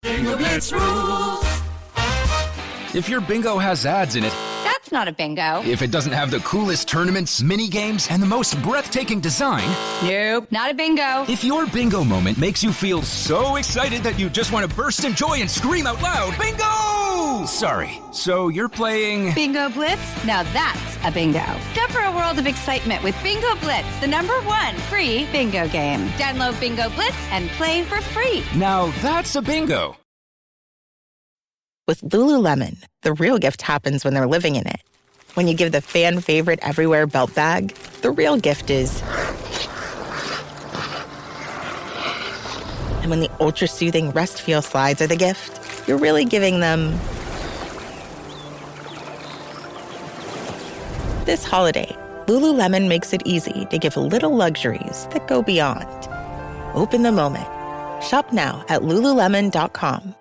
Bingo Blitz rules. If your bingo has ads in it, That's not a bingo. if it doesn't have the coolest tournaments, mini games, and the most breathtaking design, Nope, not a bingo. if your bingo moment makes you feel so excited that you just want to burst in joy and scream out loud, bingo! Sorry, so you're playing... Bingo Blitz? Now that's a bingo. Go for a world of excitement with Bingo Blitz, the #1 free bingo game. Download Bingo Blitz and play for free. Now that's a bingo. With Lululemon, the real gift happens when they're living in it. When you give the fan favorite everywhere belt bag, the real gift is... And when the ultra soothing rest feel slides are the gift, you're really giving them... This holiday, Lululemon makes it easy to give little luxuries that go beyond. Open the moment. Shop now at Lululemon.com.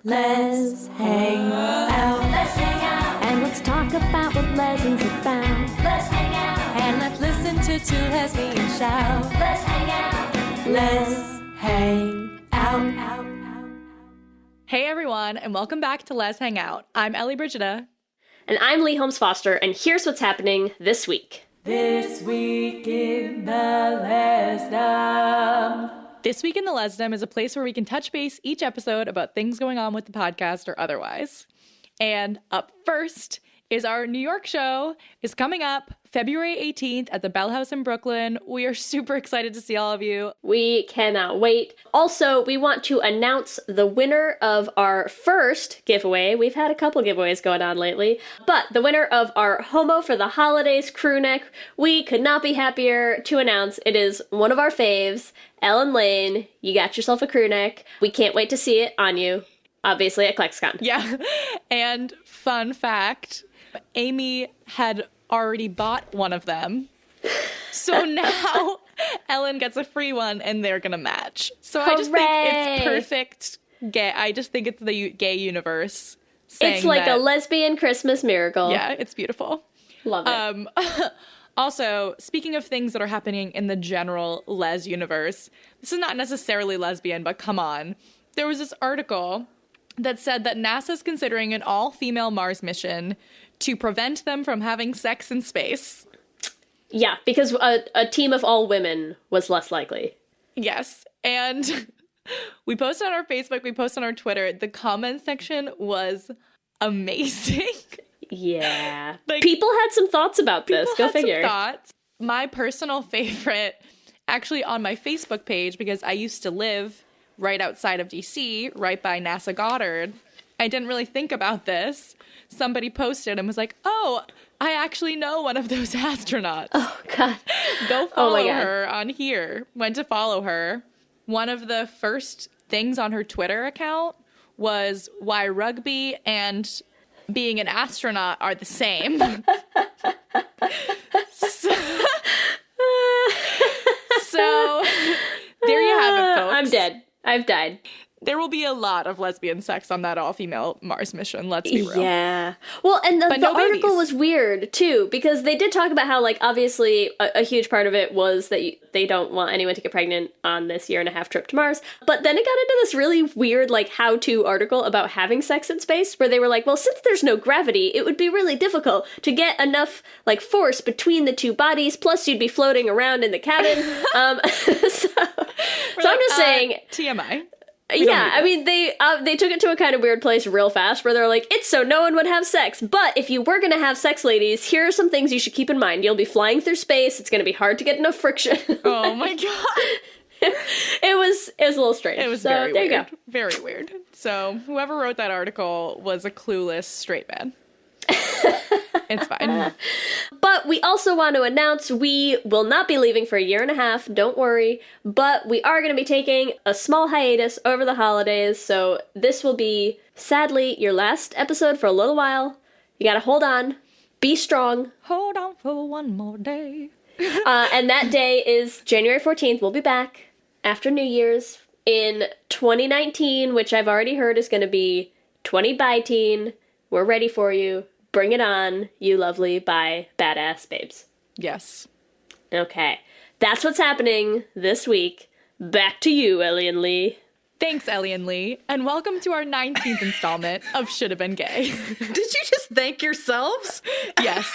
Let's hang out. Let's hang out. And let's talk about what lessons have found. Let's hang out. And let's listen to two lesbians shout. Let's hang out. Let's hang out. Hey everyone, and welcome back to Let's Hang Out. I'm Ellie Brigida. And I'm Lee Holmes Foster, and here's what's happening this week. This week in the Lesdom. This Week in the Lesdom is a place where we can touch base each episode about things going on with the podcast or otherwise. And up first is our New York show is coming up February 18th at the Bell House in Brooklyn. We are super excited to see all of you. We cannot wait. Also, we want to announce the winner of our first giveaway. We've had a couple giveaways going on lately, but the winner of our Homo for the Holidays crew neck, we could not be happier to announce it is one of our faves, Ellen Lane. You got yourself a crew neck. We can't wait to see it on you, obviously at ClexCon. Yeah. And fun fact, Amy had already bought one of them. So now Ellen gets a free one and they're going to match. So I just think it's perfect gay. I just think it's the gay universe. It's like a lesbian Christmas miracle. Yeah, it's beautiful. Love it. Also, speaking of things that are happening in the general les universe, this is not necessarily lesbian, but come on. There was this article that said that NASA's considering an all-female Mars mission to prevent them from having sex in space. Yeah, because a team of all women was less likely. Yes, and we posted on our Facebook, we posted on our Twitter. The comment section was amazing. Yeah. Like, people had some thoughts about this. Go figure. Some thoughts. My personal favorite, actually on my Facebook page, because I used to live right outside of DC, right by NASA Goddard. I didn't really think about this. Somebody posted and was like, oh, I actually know one of those astronauts. Oh, God. Go follow her on here. Went to follow her. One of the first things on her Twitter account was why rugby and being an astronaut are the same. So there you have it, folks. I'm dead. I've died. There will be a lot of lesbian sex on that all-female Mars mission, let's be real. Yeah. Well, and the no article babies. was weird, too, because they did talk about how, like, obviously a huge part of it was that they don't want anyone to get pregnant on this year-and-a-half trip to Mars. But then it got into this really weird, like, how-to article about having sex in space, where they were like, well, since there's no gravity, it would be really difficult to get enough, like, force between the two bodies, plus you'd be floating around in the cabin. So I'm just saying... TMI. Yeah, I mean, they took it to a kind of weird place real fast where they're like, it's so no one would have sex. But if you were going to have sex, ladies, here are some things you should keep in mind. You'll be flying through space. It's going to be hard to get enough friction. Oh, my God. It was a little strange. It was so, very there weird. You go. Very weird. So whoever wrote that article was a clueless straight man. It's fine. But we also want to announce we will not be leaving for a year-and-a-half, don't worry, but we are going to be taking a small hiatus over the holidays, so this will be, sadly, your last episode for a little while. You gotta hold on, be strong. Hold on for one more day. And that day is January 14th. We'll be back after New Year's in 2019, which I've already heard is going to be 20 by teen. We're ready for you. Bring it on, you lovely, bye, badass babes. Yes. Okay. That's what's happening this week. Back to you, Ellie and Lee. Thanks, Ellie and Lee, and welcome to our 19th installment of Should Have Been Gay. Did you just thank yourselves? Yes.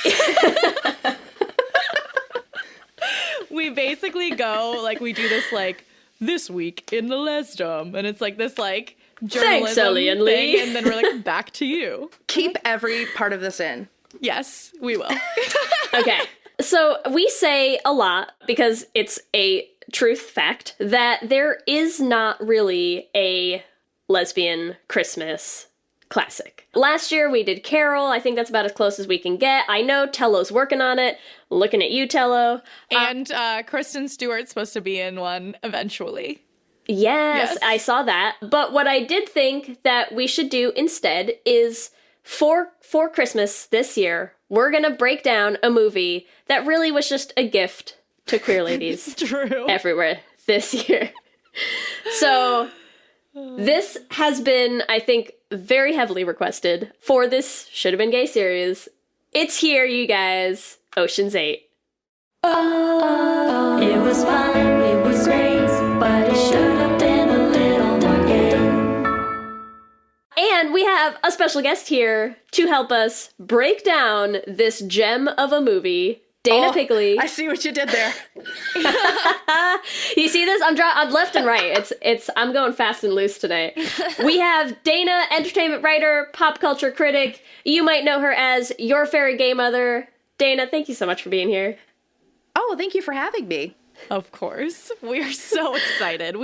We basically go, like, we do this, like, this week in the lesdom, and it's like this, like, journalism Thanks, Ellie and Lee. thing, and then we're like, back to you. Keep every part of this in. Yes, we will. Okay. So we say a lot, because it's a truth fact, that there is not really a lesbian Christmas classic. Last year we did Carol. I think that's about as close as we can get. I know Tello's working on it. Looking at you, Tello. And Kristen Stewart's supposed to be in one eventually. Yes, I saw that. But what I did think that we should do instead is for Christmas this year, we're going to break down a movie that really was just a gift to queer ladies True. everywhere this year. So this has been, I think, very heavily requested for this Should Have Been Gay series. It's here, you guys. Ocean's 8. Oh, it was fun, it was great, but it should have been a little more gay. And we have a special guest here to help us break down this gem of a movie, Dana Piccoli. I see what you did there. You see this? I'm left and right. I'm going fast and loose tonight. We have Dana, entertainment writer, pop culture critic. You might know her as Your Fairy Gay Mother. Dana, thank you so much for being here. Oh, thank you for having me. Of course. We are so excited.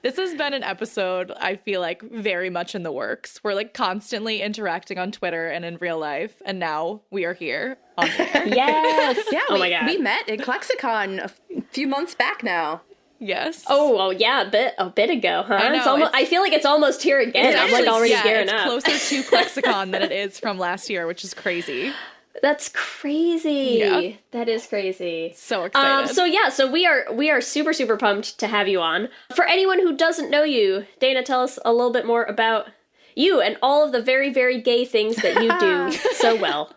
This has been an episode, I feel like, very much in the works. We're like constantly interacting on Twitter and in real life, and now we are here on air. Yes. Yeah, Oh my God. we met in Klexicon a few months back now. Yes. Oh, well, yeah, a bit ago, huh? I know, I feel like it's almost here again. I'm like already gearing it's up. closer to Klexicon than it is from last year, which is crazy. That's crazy. Yeah. That is crazy. So excited. So we are super, super pumped to have you on. For anyone who doesn't know you, Dana, tell us a little bit more about you and all of the very, very gay things that you do so well.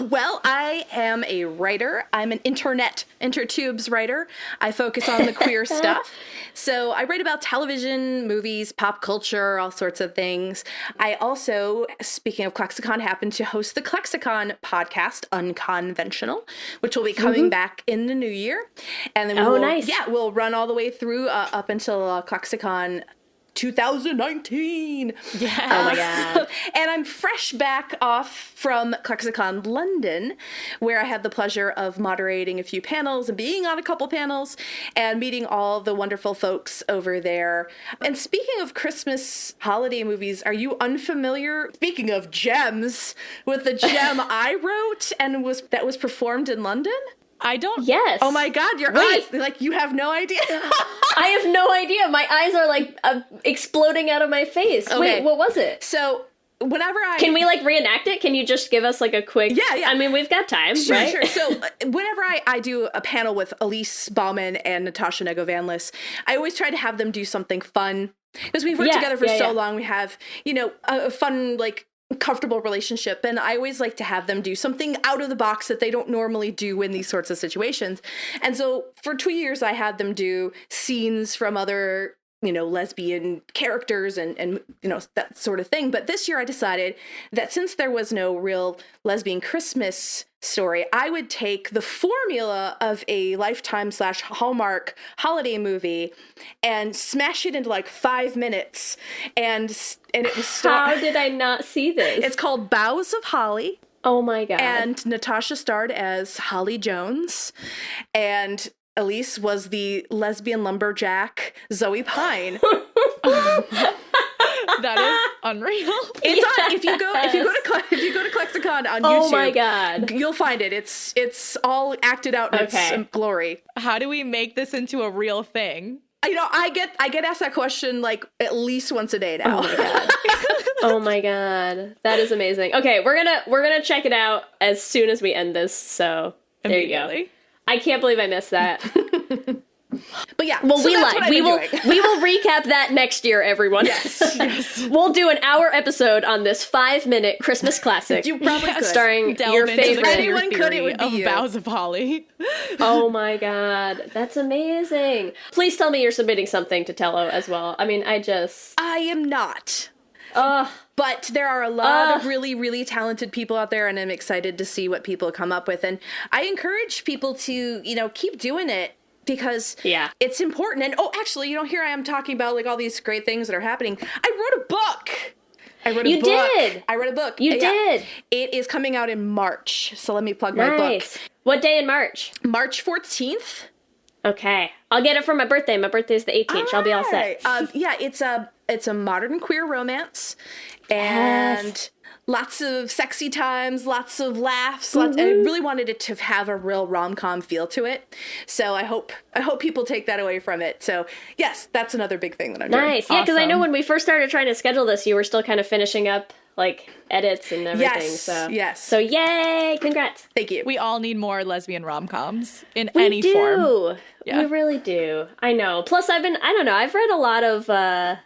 Well, I am a writer. I'm an intertubes writer. I focus on the queer stuff. So I write about television, movies, pop culture, all sorts of things. I also, speaking of Klexicon, happen to host the Klexicon podcast, Unconventional, which will be coming back in the new year. And then nice. Yeah, we'll run all the way through up until Klexicon 2019. Yeah. Oh my God. And I'm fresh back off from Klexicon London, where I had the pleasure of moderating a few panels and being on a couple panels and meeting all the wonderful folks over there. And speaking of Christmas holiday movies, are you unfamiliar, speaking of gems, with the gem I wrote and that was performed in London? I don't. Yes. Oh my God, your eyes, like you have no idea. I have no idea. My eyes are like exploding out of my face. Okay. Wait, what was it? So whenever Can we like reenact it? Can you just give us like a quick? Yeah. I mean, we've got time, Sure, right? sure. So whenever I do a panel with Elise Bauman and Natasha Nego-Vanlis, I always try to have them do something fun. Because we've worked together for so long, we have, a fun, like, comfortable relationship, and I always like to have them do something out of the box that they don't normally do in these sorts of situations. And so for 2 years I had them do scenes from other lesbian characters and that sort of thing. But this year I decided that since there was no real lesbian Christmas story, I would take the formula of a Lifetime / Hallmark holiday movie and smash it into like 5 minutes. And it was How did I not see this? It's called Boughs of Holly. Oh my God. And Natasha starred as Holly Jones, and Elise was the lesbian lumberjack Zoe Pine. That is unreal. It's on, if you go to Klexicon on YouTube. Oh my God. You'll find it. It's all acted out in its glory. How do we make this into a real thing? I get asked that question like at least once a day now. Oh my God. Oh my God. That is amazing. Okay, we're gonna check it out as soon as we end this. So there you go. I can't believe I missed that. But yeah, Well, so we that's what lied. I've We been will doing. we will recap that next year, everyone. Yes. We'll do an hour episode on this 5-minute Christmas classic. You probably could. Starring Delve your into the favorite. queer Anyone could, it theory would be of you. Boughs of Holly. Oh my god, that's amazing. Please tell me you're submitting something to Tello as well. I mean, I am not. Ugh. But there are a lot of really, really talented people out there, and I'm excited to see what people come up with. And I encourage people to, keep doing it because it's important. And actually, here I am talking about like all these great things that are happening. I wrote a book. I wrote a book. You did. It is coming out in March. So let me plug my book. What day in March? March 14th. Okay. I'll get it for my birthday. My birthday's the 18th. I'll be all set. It's a modern queer romance, and lots of sexy times, lots of laughs. I really wanted it to have a real rom-com feel to it. So I hope people take that away from it. So yes, that's another big thing that I'm doing. Nice. Yeah, because I know when we first started trying to schedule this, you were still kind of finishing up like edits and everything. Yes. So yay! Congrats. Thank you. We all need more lesbian rom-coms in any form. Yeah. We really do. I know. Plus, I've read a lot of.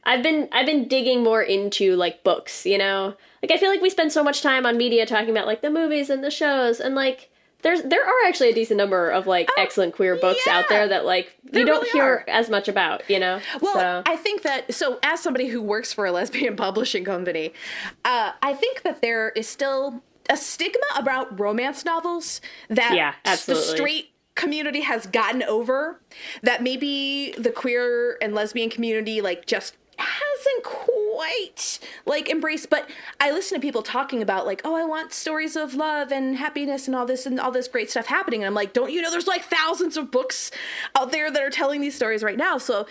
I've been digging more into like books. Like I feel like we spend so much time on media talking about like the movies and the shows, and like there are actually a decent number of like excellent queer books out there that like you don't hear as much about. Well, I think that as somebody who works for a lesbian publishing company, I think that there is still a stigma about romance novels that the straight community has gotten over, that maybe the queer and lesbian community like just hasn't quite like embraced. But I listen to people talking about like, I want stories of love and happiness and all this great stuff happening, and I'm like, don't you know there's like thousands of books out there that are telling these stories right now? So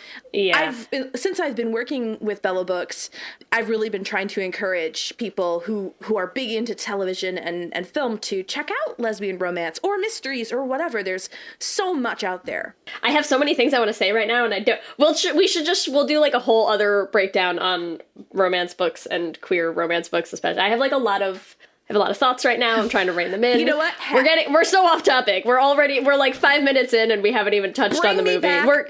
since I've been working with Bella Books, I've really been trying to encourage people who are big into television and film to check out lesbian romance or mysteries or whatever. There's so much out there. I have so many things I want to say right now, and I don't. We'll do like a whole other breakdown on romance books and queer romance books, especially. I have a lot of thoughts right now. I'm trying to rein them in. You know what? We're so off topic. We're like 5 minutes in and we haven't even touched on the movie.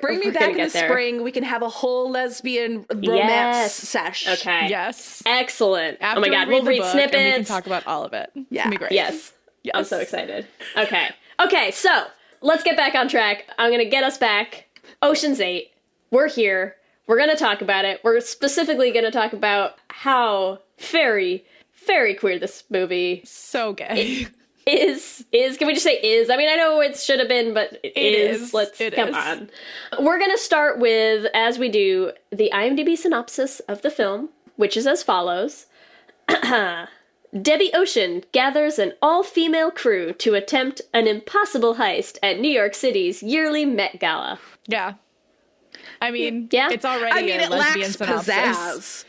Bring me back in the spring. We can have a whole lesbian romance sesh. Okay. Yes. Excellent. After oh my god, we'll read snippets. And we can talk about all of it. Yeah. It's gonna be great. Yes. I'm so excited. Okay, so let's get back on track. I'm gonna get us back. Ocean's 8. We're here. We're going to talk about it. We're specifically going to talk about how very, very queer this movie so gay is. Can we just say is? I mean, I know it should have been, but it is. Come on. We're going to start with, as we do, the IMDb synopsis of the film, which is as follows. Debbie Ocean gathers an all-female crew to attempt an impossible heist at New York City's yearly Met Gala. Yeah. I mean, it's already a lesbian synopsis. Pizzazz.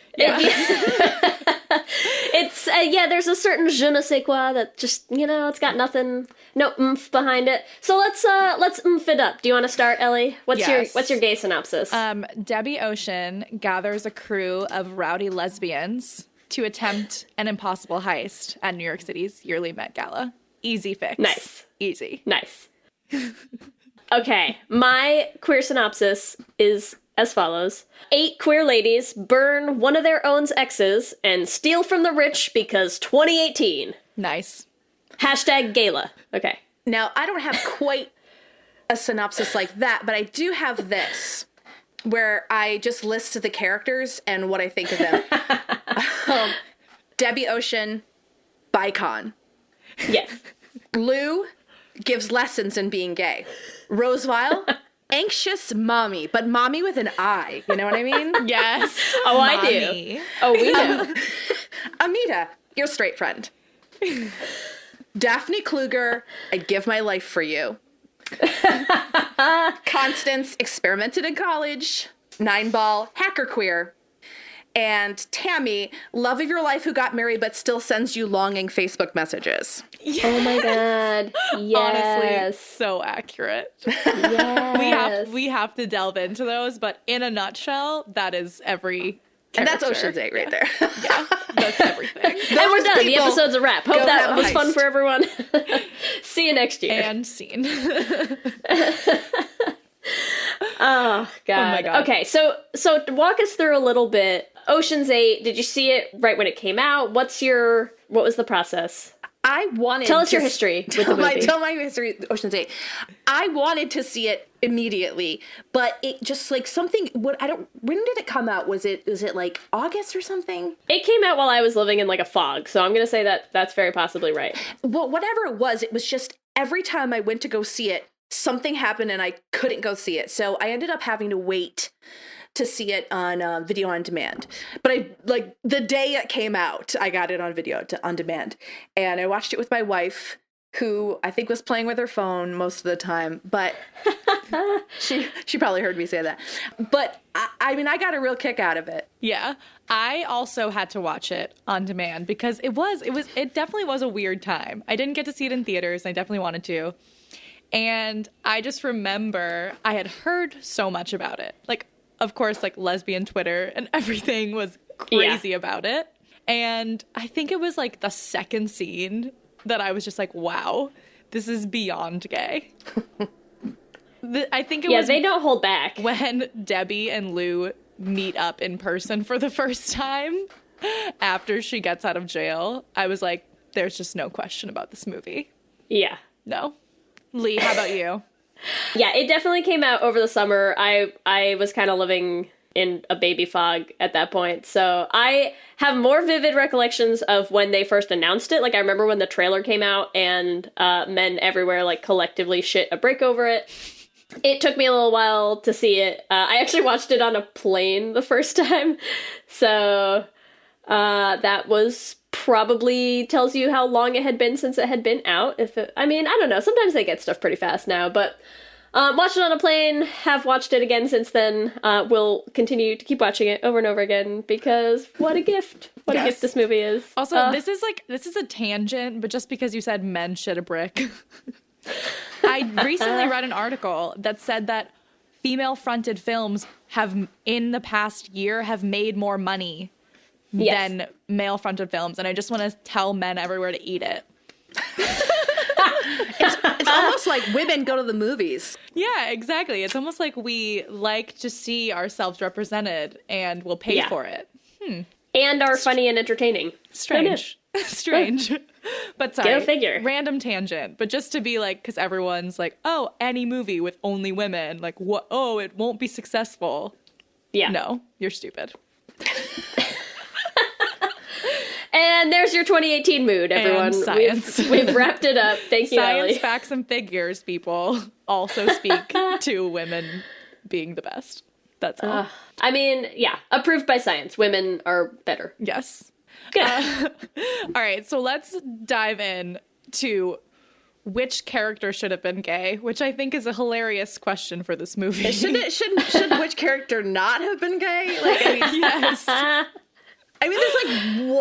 It's there's a certain je ne sais quoi that just it's got nothing, no oomph behind it. So let's oomph it up. Do you want to start, Ellie? What's your gay synopsis? Debbie Ocean gathers a crew of rowdy lesbians to attempt an impossible heist at New York City's yearly Met Gala. Easy fix. Nice. Easy. Nice. Okay, my queer synopsis is as follows. 8 queer ladies burn one of their own exes and steal from the rich because 2018. Nice. #gala. Okay. Now, I don't have quite a synopsis like that, but I do have this, where I just list the characters and what I think of them. Debbie Ocean, bicon. Yes. Lou gives lessons in being gay. Rose Vile, anxious mommy, but mommy with an I. You know what I mean? Yes. Oh, I do. Oh, we know. Amita, your straight friend. Daphne Kluger, I'd give my life for you. Constance, experimented in college. 9-ball, hacker queer. And Tammy, love of your life who got married but still sends you longing Facebook messages. Yes. Oh my god. Yes. Honestly, so accurate. Yes. We have to delve into those, but in a nutshell, that is every character. And that's Ocean's 8 right there. Yeah, that's everything. And we're done. The episode's a wrap. Hope that was fun for everyone. See you next year. And scene. Oh God. Oh my God. Okay, so walk us through a little bit. Ocean's 8, did you see it right when it came out? What was the process? I wanted Tell us to your history with the movie. Tell my history with Ocean's 8. I wanted to see it immediately, but it just like something when did it come out? Was it like August or something? It came out while I was living in like a fog, so I'm going to say that that's very possibly right. Well, whatever it was just every time I went to go see it, something happened and I couldn't go see it. So I ended up having to wait to see it on video on demand. But the day it came out, I got it on video on demand. And I watched it with my wife, who I think was playing with her phone most of the time. But she probably heard me say that. But I mean, I got a real kick out of it. Yeah. I also had to watch it on demand because it definitely was a weird time. I didn't get to see it in theaters. And I definitely wanted to. And I just remember I had heard so much about it. Like, of course, like lesbian Twitter and everything was crazy about it. And I think it was like the second scene that I was just like, wow, this is beyond gay. I think it was. They don't hold back. When Debbie and Lou meet up in person for the first time after she gets out of jail, I was like, there's just no question about this movie. Yeah. No. Lee, how about you? Yeah, it definitely came out over the summer. I was kind of living in a baby fog at that point. So I have more vivid recollections of when they first announced it. Like, I remember when the trailer came out and men everywhere, like, collectively shit a brick over it. It took me a little while to see it. I actually watched it on a plane the first time. So that was probably tells you how long it had been since it had been out. I don't know. Sometimes they get stuff pretty fast now, but watched it on a plane, have watched it again since then. We'll continue to keep watching it over and over again because what a gift. What a gift this movie is. Also, this is a tangent, but just because you said men shit a brick. I recently read an article that said that female-fronted films have, in the past year, have made more money than male-fronted films, and I just want to tell men everywhere to eat it. It's almost like women go to the movies. Yeah, exactly. It's almost like we like to see ourselves represented, and we'll pay for it. And are funny and entertaining. Strange. Strange. But sorry, Go figure. Random tangent. But just to be like, because everyone's like, oh, any movie with only women, like, what? Oh, it won't be successful. Yeah. No, you're stupid. And there's your 2018 mood, everyone. And science. We've wrapped it up. Thank you, Science, Ellie. facts, and figures, people, also speak to women being the best. That's all. Approved by science. Women are better. Yes. Good. All right, so let's dive in to which character should have been gay, which I think is a hilarious question for this movie. Should which character not have been gay? Like, Yes. I mean, there's like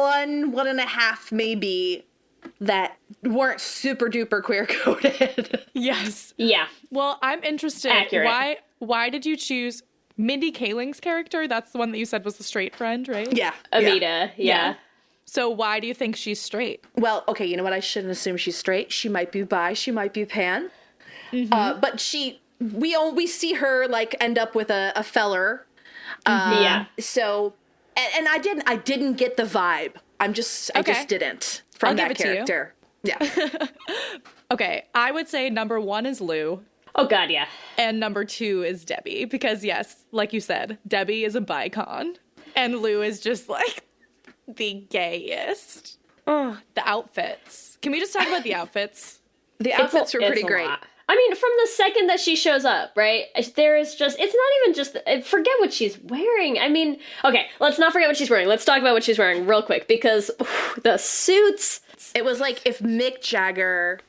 one and a half maybe that weren't super duper queer coded. Yes. Yeah. Well, I'm interested. Accurate. Why did you choose Mindy Kaling's character? That's the one that you said was the straight friend, right? Yeah. Amita. Yeah. So why do you think she's straight? Well, okay, you know what? I shouldn't assume she's straight. She might be bi. She might be pan. Mm-hmm. But we see her like end up with a feller. Yeah. So, and I didn't get the vibe. I just didn't from I'll that give it to you. character. Yeah. Okay, I would say number 1 is Lou. Oh, God, yeah. And number 2 is Debbie. Because, yes, like you said, Debbie is a bicon. And Lou is just, like, the gayest. Oh, the outfits. Can we just talk about the outfits? The outfits were pretty great. Lot. I mean, from the second that she shows up, right? There is just, it's not even just, forget what she's wearing. I mean, okay, let's not forget what she's wearing. Let's talk about what she's wearing real quick because the suits. It was like if Mick Jagger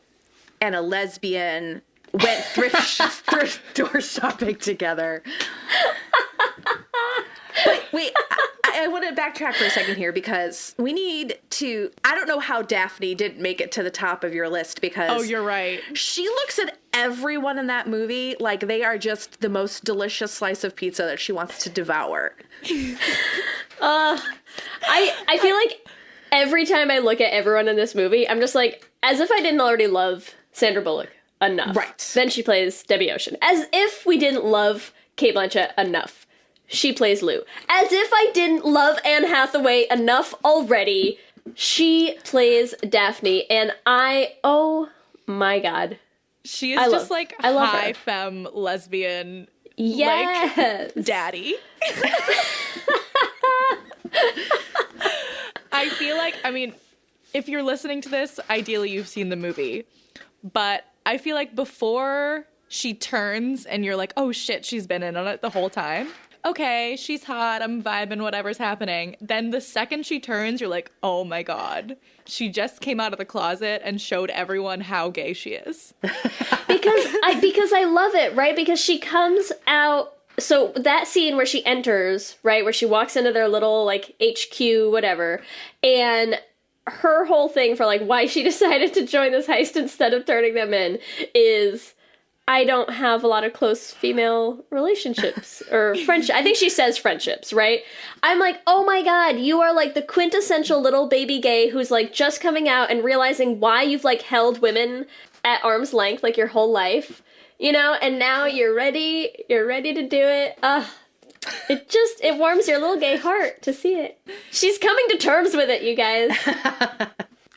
and a lesbian went thrift store shopping together. But wait, I want to backtrack for a second here because we need to, I don't know how Daphne didn't make it to the top of your list because... Oh, you're right. She looks at everyone in that movie like they are just the most delicious slice of pizza that she wants to devour. I feel like every time I look at everyone in this movie, I'm just like, as if I didn't already love Sandra Bullock enough. Right. Then she plays Debbie Ocean. As if we didn't love Cate Blanchett enough. She plays Lou. As if I didn't love Anne Hathaway enough already, she plays Daphne, and oh my god. She is just like high femme lesbian, yes. like daddy. I feel like, I mean, if you're listening to this, ideally you've seen the movie, but I feel like before she turns and you're like, oh shit, she's been in on it the whole time. Okay, she's hot, I'm vibing, whatever's happening. Then the second she turns, you're like, oh my god. She just came out of the closet and showed everyone how gay she is. because I love it, right? Because she comes out, so that scene where she enters, right, where she walks into their little, like, HQ, whatever, and her whole thing for, like, why she decided to join this heist instead of turning them in is... I don't have a lot of close female relationships or friendship. I think she says friendships, right? I'm like, oh my god, you are like the quintessential little baby gay who's like just coming out and realizing why you've like held women at arm's length like your whole life, you know? And now you're ready to do it. It warms your little gay heart to see it. She's coming to terms with it, you guys.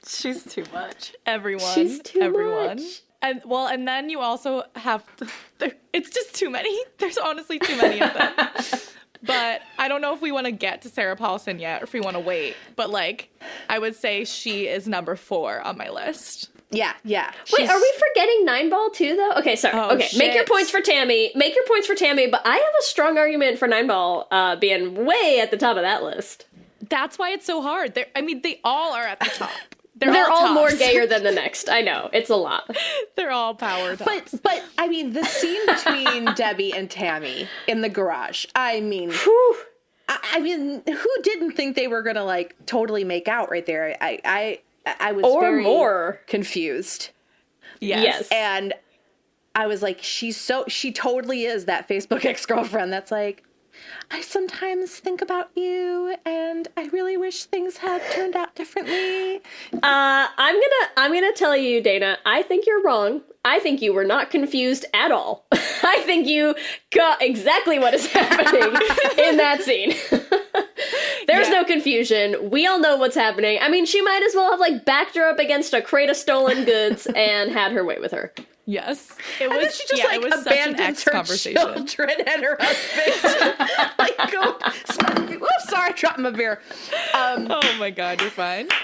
She's too much. Everyone. She's too much. And then you also have, it's just too many. There's honestly too many of them. But I don't know if we want to get to Sarah Paulson yet or if we want to wait. But like, I would say she is number 4 on my list. Yeah. Wait, are we forgetting Nine Ball too, though? Okay, sorry. Oh, okay, shit. Make your points for Tammy, but I have a strong argument for Nine Ball being way at the top of that list. That's why it's so hard. They all are at the top. They're all more tops. gayer than the next. I know. It's a lot. They're all power tops. But I mean, the scene between Debbie and Tammy in the garage, I mean, I mean, who didn't think they were going to, like, totally make out right there? I was very more confused. Yes. And I was like, she totally is that Facebook ex-girlfriend that's like, I sometimes think about you and I really wish things had turned out differently. I'm gonna tell you, Dana, I think you're wrong. I think you were not confused at all. I think you got exactly what is happening in that scene. There's no confusion. We all know what's happening. I mean, she might as well have like backed her up against a crate of stolen goods and had her way with her. Yes. It was, she just like abandoned her children and her husband. Like, go. Oh, sorry, I dropped my beer. Oh my god, you're fine. To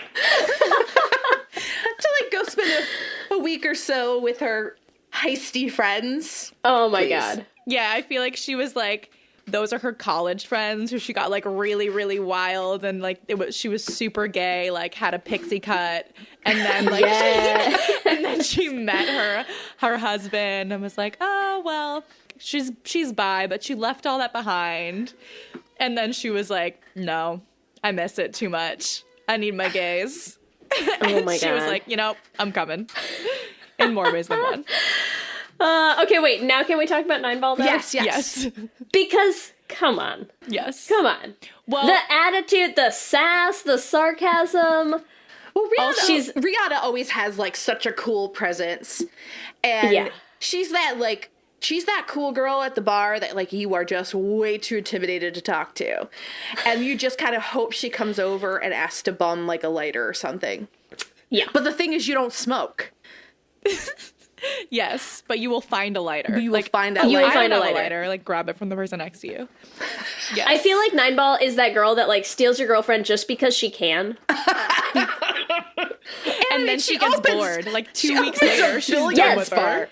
like go spend a week or so with her heisty friends. Oh my god. Yeah, I feel like she was like, those are her college friends who she got like really, really wild and like she was super gay, like had a pixie cut, and then like and then she met her husband and was like, oh well, she's bi, but she left all that behind, and then she was like, no, I miss it too much. I need my gays. Oh my god. She was like, I'm coming in more ways than one. Okay, wait. Now can we talk about Nine Ball, though? Yes. Because, come on. Yes. Come on. Well, the attitude, the sass, the sarcasm. Well, Rihanna always has, like, such a cool presence. And she's that cool girl at the bar that, like, you are just way too intimidated to talk to. And you just kind of hope she comes over and asks to bum, like, a lighter or something. Yeah. But the thing is, you don't smoke. Yes, but you will find a lighter. You will find a lighter. Like, grab it from the person next to you. Yes. I feel like Nine Ball is that girl that, like, steals your girlfriend just because she can. and then she gets bored. Like, 2 weeks later, she's done with her.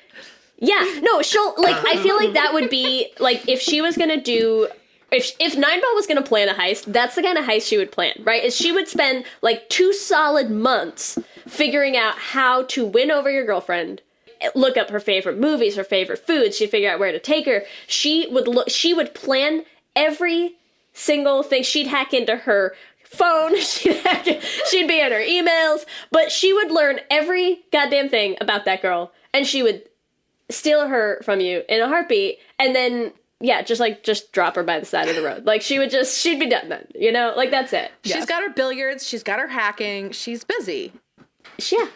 Yeah, no, she'll, like, I feel like that would be, like, if she was gonna do... If Nine Ball was gonna plan a heist, that's the kind of heist she would plan, right? Is she would spend, like, 2 solid months figuring out how to win over your girlfriend, look up her favorite movies, her favorite foods, she'd figure out where to take her. She would plan every single thing. She'd hack into her phone, she'd be in her emails, but she would learn every goddamn thing about that girl, and she would steal her from you in a heartbeat, and then just drop her by the side of the road. Like, she'd be done then, like, that's it. She's got her billiards, she's got her hacking, she's busy. Yeah.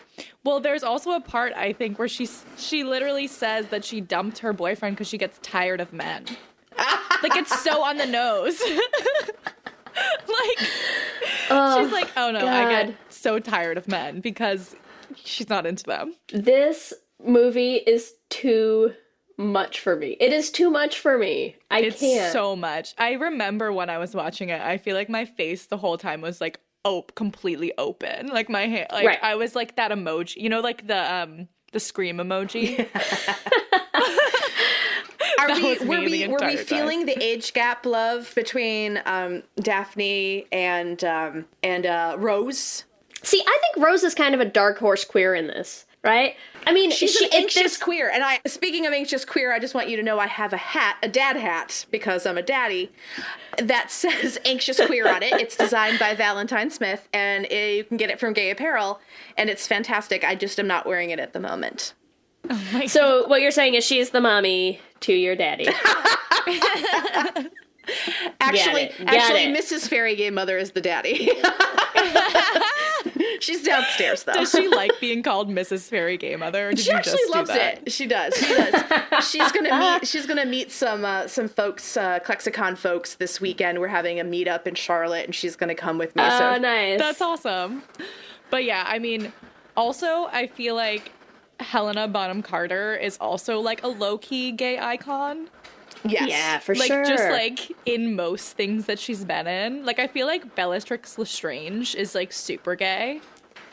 Well, there's also a part, I think, where she literally says that she dumped her boyfriend because she gets tired of men. Like, it's so on the nose. Like, she's like, oh no, I God. get so tired of men because she's not into them. This movie is too much for me. It is too much for me. It's can't. so much. I remember when I was watching it, I feel like my face the whole time was like completely open. Like my hand, like Right. I was like that emoji, you know, like the scream emoji. Were we entire time. feeling the age gap love between Daphne and Rose? See, I think Rose is kind of a dark horse queer in this, right? I mean, She's an anxious queer. And speaking of anxious queer, I just want you to know I have a dad hat, because I'm a daddy, that says anxious queer on it. It's designed by Valentine Smith, and you can get it from Gay Apparel, and it's fantastic. I just am not wearing it at the moment. So what you're saying is she's the mommy to your daddy. Actually, Got it. Mrs. Fairy Gay Mother is the daddy. She's downstairs, though. Does she like being called Mrs. Fairy Gay Mother? Or did She you actually just loves do that? it. She does. She's gonna meet some folks, Klexicon folks this weekend. We're having a meetup in Charlotte, and she's gonna come with me. Oh, nice. That's awesome. But yeah, I mean, also I feel like Helena Bonham Carter is also like a low-key gay icon. Yes. Yeah, for Like, sure. just like in most things that she's been in. Like, I feel like Bellatrix Lestrange is like super gay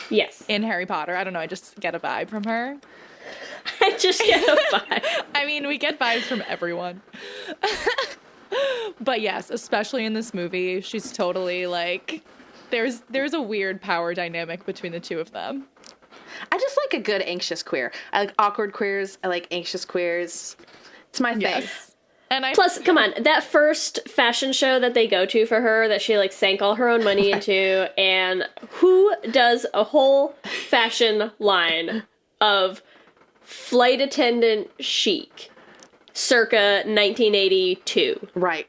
Yes. in Harry Potter. I don't know, I just get a vibe from her. I just get a vibe. I mean, we get vibes from everyone. But yes, especially in this movie, she's totally like, there's a weird power dynamic between the two of them. I just like a good anxious queer. I like awkward queers. I like anxious queers. It's my thing. Yes. And Plus, come on, that first fashion show that they go to for her that she like sank all her own money into, and who does a whole fashion line of flight attendant chic circa 1982? Right.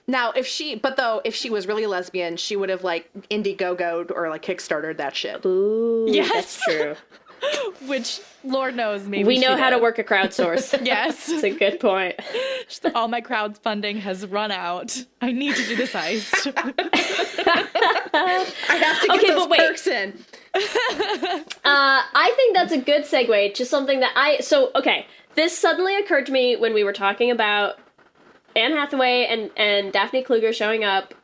Now, if she was really lesbian, she would have like Indiegogo'd or like Kickstartered that shit. Ooh, Yes. that's true. which Lord knows maybe We she know how to did. work a crowdsource. Yes. That's a good point. All my crowdfunding has run out. I need to do this heist. I have to get Okay, those but wait. perks in. I think that's a good segue to something that okay, this suddenly occurred to me when we were talking about Anne Hathaway and Daphne Kluger showing up,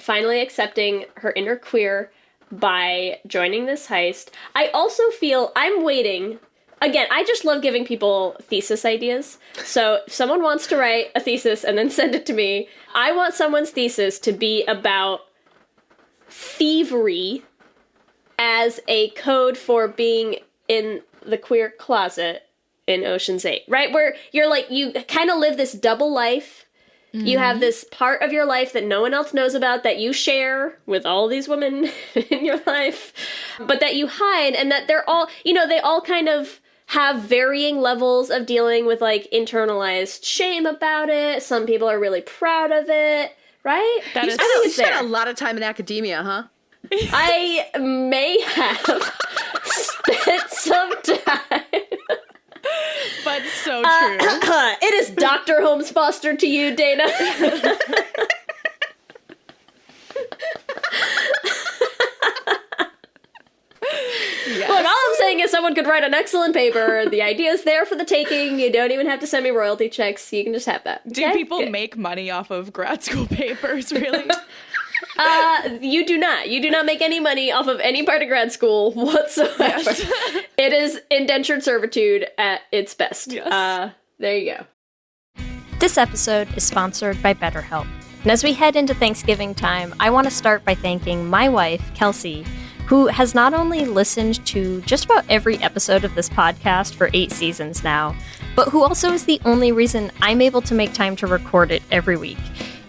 finally accepting her inner queer by joining this heist. I also feel I'm waiting. Again, I just love giving people thesis ideas. So if someone wants to write a thesis and then send it to me, I want someone's thesis to be about thievery as a code for being in the queer closet in Ocean's 8, right? Where you're like, you kind of live this double life. You have this part of your life that no one else knows about that you share with all these women in your life, but that you hide, and that they're all, they all kind of have varying levels of dealing with like internalized shame about it. Some people are really proud of it, right? That You is- spent a lot of time in academia, huh? I may have spent some time. But so true. It is Dr. Holmes Foster to you, Dana. Yes. Look, all I'm saying is someone could write an excellent paper. The idea is there for the taking. You don't even have to send me royalty checks. You can just have that. Do okay? people Good. make money off of grad school papers, really? You do not. You do not make any money off of any part of grad school whatsoever. It is indentured servitude at its best. Yes. There you go. This episode is sponsored by BetterHelp. And as we head into Thanksgiving time, I want to start by thanking my wife, Kelsey, who has not only listened to just about every episode of this podcast for 8 seasons now, but who also is the only reason I'm able to make time to record it every week.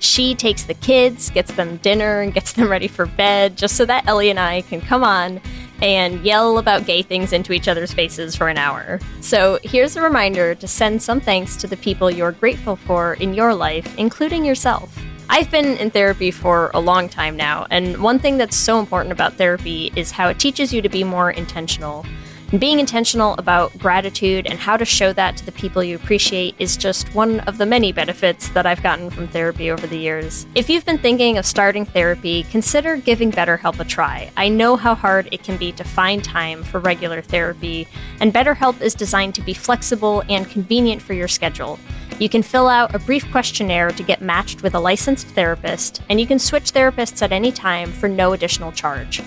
She takes the kids, gets them dinner, and gets them ready for bed just so that Ellie and I can come on and yell about gay things into each other's faces for an hour. So here's a reminder to send some thanks to the people you're grateful for in your life, including yourself. I've been in therapy for a long time now, and one thing that's so important about therapy is how it teaches you to be more intentional. And being intentional about gratitude and how to show that to the people you appreciate is just one of the many benefits that I've gotten from therapy over the years. If you've been thinking of starting therapy, consider giving BetterHelp a try. I know how hard it can be to find time for regular therapy, and BetterHelp is designed to be flexible and convenient for your schedule. You can fill out a brief questionnaire to get matched with a licensed therapist, and you can switch therapists at any time for no additional charge.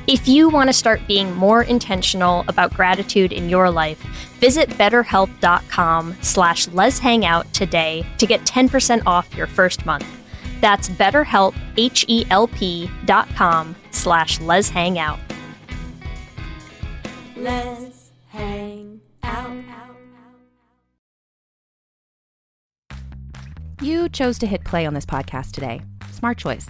If you want to start being more intentional about gratitude in your life, visit betterhelp.com/letshangout today to get 10% off your first month. That's BetterHelp, HELP.com/letshangout. Let's hang out. You chose to hit play on this podcast today. Smart choice.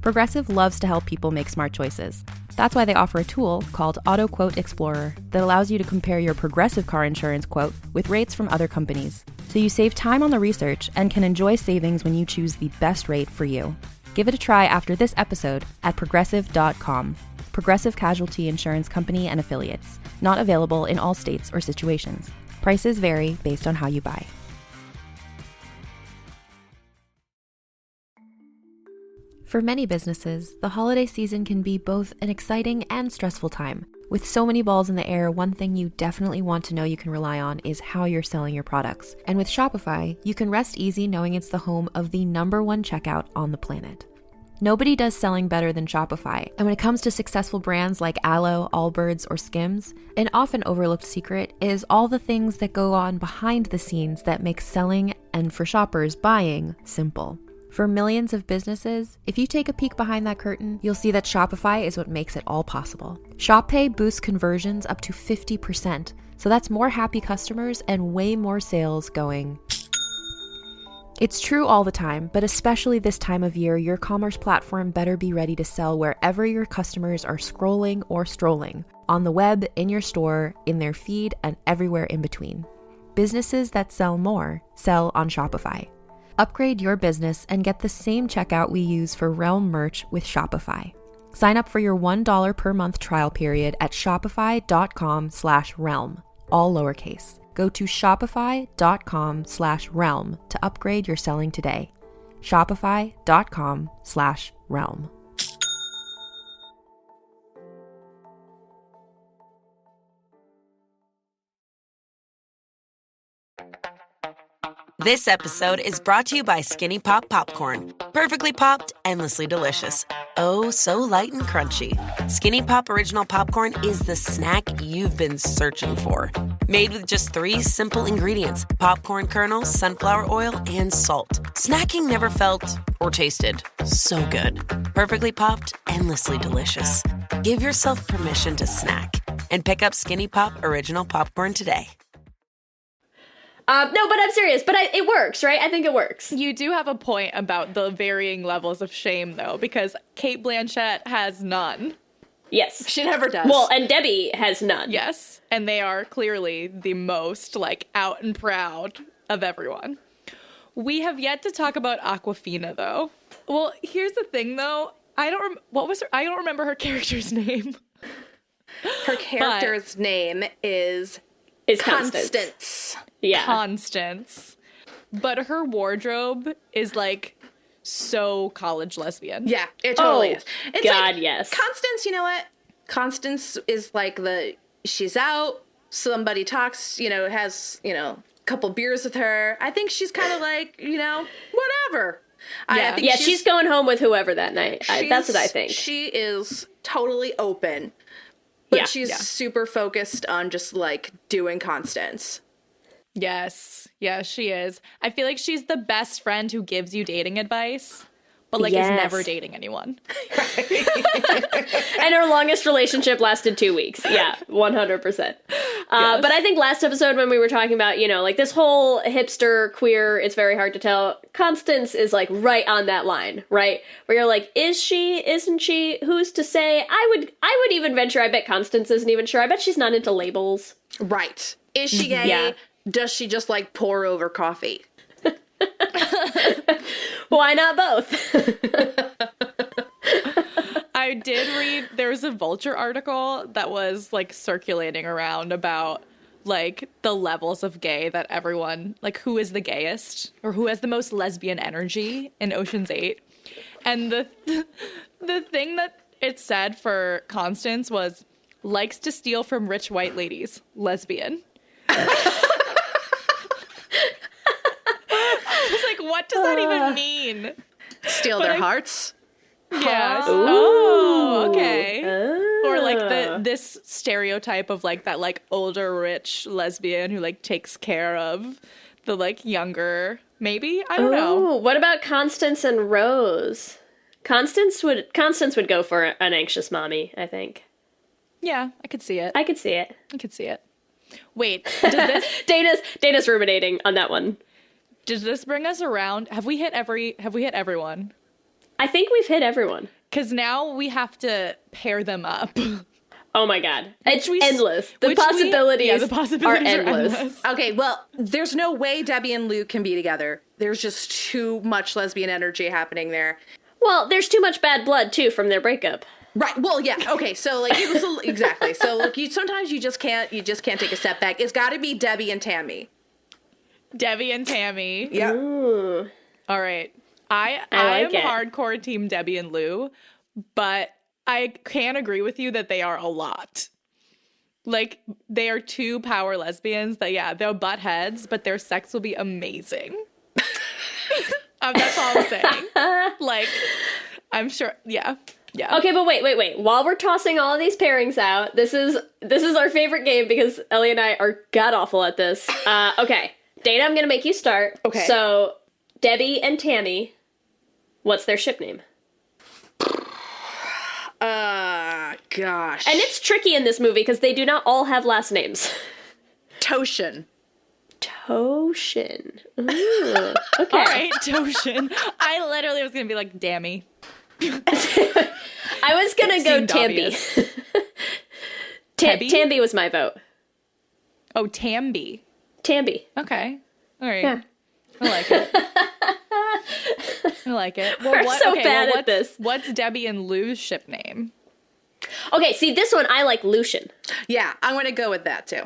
Progressive loves to help people make smart choices. That's why they offer a tool called Auto Quote Explorer that allows you to compare your Progressive car insurance quote with rates from other companies. So you save time on the research and can enjoy savings when you choose the best rate for you. Give it a try after this episode at Progressive.com. Progressive Casualty Insurance Company and Affiliates. Not available in all states or situations. Prices vary based on how you buy. For many businesses, the holiday season can be both an exciting and stressful time. With so many balls in the air, one thing you definitely want to know you can rely on is how you're selling your products. And with Shopify, you can rest easy knowing it's the home of the #1 checkout on the planet. Nobody does selling better than Shopify, and when it comes to successful brands like Aloe, Allbirds, or Skims, an often overlooked secret is all the things that go on behind the scenes that make selling, and for shoppers, buying, simple. For millions of businesses, if you take a peek behind that curtain, you'll see that Shopify is what makes it all possible. Shop Pay boosts conversions up to 50%, so that's more happy customers and way more sales going. It's true all the time, but especially this time of year, your commerce platform better be ready to sell wherever your customers are scrolling or strolling, on the web, in your store, in their feed, and everywhere in between. Businesses that sell more sell on Shopify. Upgrade your business and get the same checkout we use for Realm merch with Shopify. Sign up for your $1 per month trial period at shopify.com/realm, all lowercase. Go to shopify.com/realm to upgrade your selling today. Shopify.com/realm. This episode is brought to you by Skinny Pop Popcorn. Perfectly popped, endlessly delicious. Oh, so light and crunchy. Skinny Pop Original Popcorn is the snack you've been searching for. Made with just 3 simple ingredients: popcorn kernels, sunflower oil, and salt. Snacking never felt or tasted so good. Perfectly popped, endlessly delicious. Give yourself permission to snack and pick up Skinny Pop Original Popcorn today. No, but I'm serious. But it works, right? I think it works. You do have a point about the varying levels of shame, though, because Cate Blanchett has none. Yes. She never does. Well, and Debbie has none. Yes. And they are clearly the most, out and proud of everyone. We have yet to talk about Awkwafina, though. Well, here's the thing, though. I don't remember her character's name. Her character's name is Constance. Yeah. Constance. But her wardrobe is so college lesbian. Yeah, it totally is. It's yes. Constance, you know what? Constance is she's out, somebody talks, has, a couple beers with her. I think she's kind of whatever. Yeah, I think she's going home with whoever that night. That's what I think. She is totally open. But she's super focused on just doing Constance. Yes. Yeah, she is. I feel like she's the best friend who gives you dating advice, but is never dating anyone. And her longest relationship lasted 2 weeks. Yeah, 100%. Yes. But I think last episode when we were talking about, this whole hipster queer, it's very hard to tell. Constance is right on that line, right? Where you're is she? Isn't she? Who's to say? I would even venture, I bet Constance isn't even sure. I bet she's not into labels. Right. Is she gay? Yeah. Does she just pour over coffee? Why not both? I I did read, there was a Vulture article that was like circulating around about like the levels of gay that everyone, like who is the gayest or who has the most lesbian energy in Ocean's 8. And the thing that it said for Constance was likes to steal from rich white ladies, lesbian. I was like, what does that even mean? Steal their hearts? Yes. Oh, okay. Or like this stereotype of like that like older rich lesbian who like takes care of the like younger, maybe? I don't know. What about Constance and Rose? Constance would go for an anxious mommy, I think. Yeah, I could see it. I could see it. Wait, does this Dana's ruminating on that one. Does this bring us around? Have we hit everyone? I think we've hit everyone. Because now we have to pair them up. Oh my god. It's endless. The possibilities are endless. Okay, well, there's no way Debbie and Lou can be together. There's just too much lesbian energy happening there. Well, there's too much bad blood, too, from their breakup. Right. Well, yeah. Okay. So, like, it was exactly. So, like, sometimes you just can't take a step back. It's got to be Debbie and Tammy. Debbie and Tammy. Yep. Ooh. All right. I like am hardcore team Debbie and Lou, but I can agree with you that they are a lot. Like, they are two power lesbians that, yeah, they'll butt heads, but their sex will be amazing. That's all I'm saying. Like, I'm sure, yeah. Okay, but wait. While we're tossing all of these pairings out, this is our favorite game because Ellie and I are god-awful at this. Okay, Dana, I'm going to make you start. Okay. So, Debbie and Tammy, what's their ship name? Gosh. And it's tricky in this movie because they do not all have last names. Toshin. Ooh, okay. All right, Toshin. I literally was going to be like, Dammy. I was going to go Tamby. Tamby was my vote. Oh, Tamby. Okay. All right. Yeah. I like it. I like it. Well, We're so bad at this. What's Debbie and Lou's ship name? Okay, see, this one, I like Lucian. Yeah, I'm going to go with that, too.